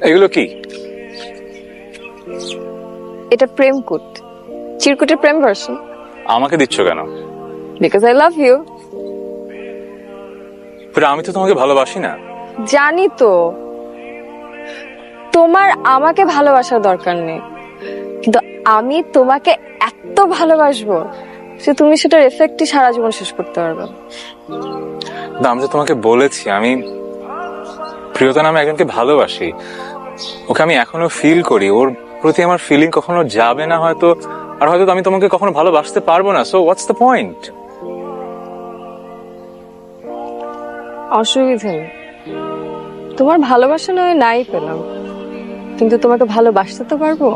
এগুলো কি? এটা প্রেম কোট, চিরকুটের প্রেম ভার্সন। আমাকে দিচ্ছ কেন? Because I love you. আমি তো তোমাকে ভালোবাসি না। জানি তো, তোমার আমাকে ভালোবাসার দরকার নেই, কিন্তু আমি তোমাকে এত ভালোবাসবো যে তুমি সেটার এফেক্টই সারা জীবন শেষ করতে পারবে। আমি তো তোমাকে বলেছি আমি প্রিয়তা নামে একজনকে ভালোবাসি। ওকে আমি এখনো ফিল করি, ওর প্রতি আমার ফিলিং কখনো যাবে না হয়তো, আর হয়তো আমি তোমাকে কখনো ভালোবাসতে পারবো না। So what's the point? অসুবিধা নেই, তোমার ভালোবাসা নয় নাই পেলাম, কিন্তু তোমাকে ভালোবাসতে তো পারবো।